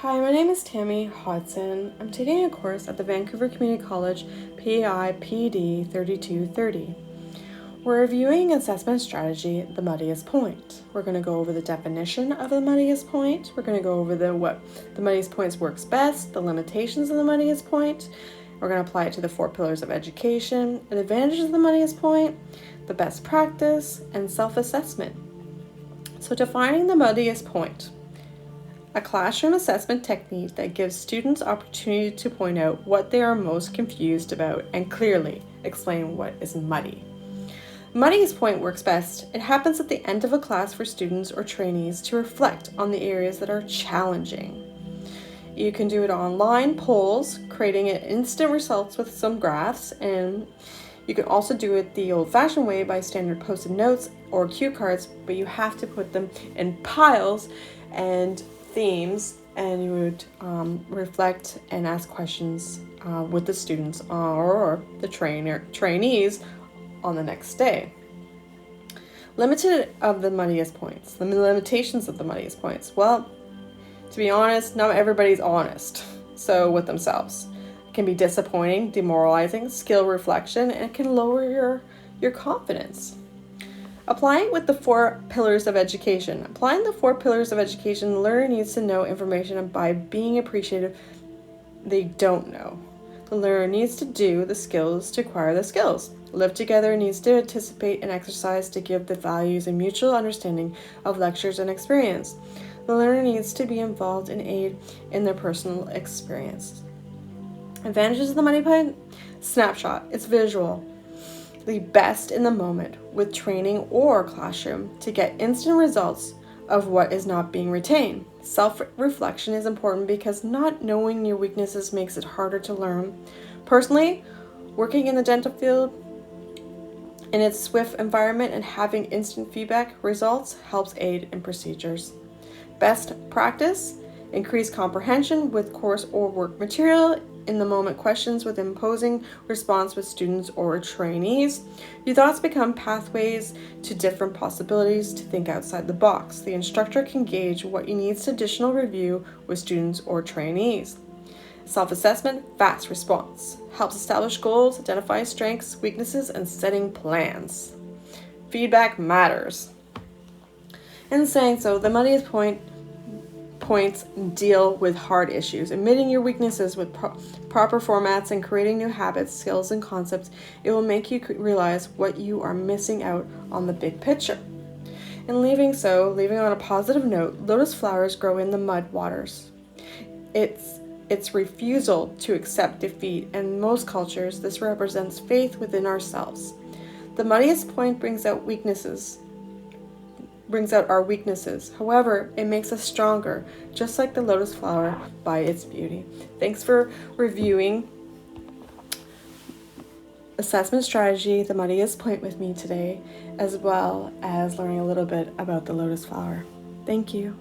Hi, my name is Tammy Hodson. I'm taking a course at the Vancouver Community College PI PD 3230. We're reviewing assessment strategy, the muddiest point. We're going to go over the definition of the muddiest point. We're going to go over what the muddiest points works best, the limitations of the muddiest point. We're going to apply it to the 4 pillars of education, the advantages of the muddiest point, the best practice, and self-assessment. So defining the muddiest point. A classroom assessment technique that gives students opportunity to point out what they are most confused about and clearly explain what is muddy. Muddiest point works best. It happens at the end of a class for students or trainees to reflect on the areas that are challenging. You can do it online polls, creating instant results with some graphs, and you can also do it the old-fashioned way by standard post-it notes or cue cards, but you have to put them in piles and themes, and you would reflect and ask questions with the students or the trainees on the next day. Limited of the muddiest points, the limitations of the muddiest points. Well, to be honest, not everybody's honest so with themselves. It can be disappointing, demoralizing, skill reflection, and it can lower your confidence. Applying with the 4 pillars of education. Applying the 4 pillars of education, the learner needs to know information by being appreciative they don't know. The learner needs to do the skills to acquire the skills. Live together needs to anticipate and exercise to give the values and mutual understanding of lectures and experience. The learner needs to be involved and aid in their personal experience. Advantages of the muddy point? Snapshot. It's visual. The best in the moment with training or classroom to get instant results of what is not being retained. Self-reflection is important because not knowing your weaknesses makes it harder to learn. Personally, working in the dental field in its swift environment and having instant feedback results helps aid in procedures. Best practice, increase comprehension with course or work material, in the moment questions with imposing response with students or trainees. Your thoughts become pathways to different possibilities to think outside the box. The instructor can gauge what you need additional review with students or trainees. Self-assessment, fast response. Helps establish goals, identify strengths, weaknesses, and setting plans. Feedback matters. In saying so, the muddiest points deal with hard issues, admitting your weaknesses with proper formats and creating new habits, skills, and concepts. It will make you realize what you are missing out on the big picture. And leaving on a positive note, lotus flowers grow in the mud waters. It's refusal to accept defeat, and in most cultures, this represents faith within ourselves. The muddiest point brings out our weaknesses. However, it makes us stronger, just like the lotus flower by its beauty. Thanks for reviewing assessment strategy, the muddiest point with me today, as well as learning a little bit about the lotus flower. Thank you.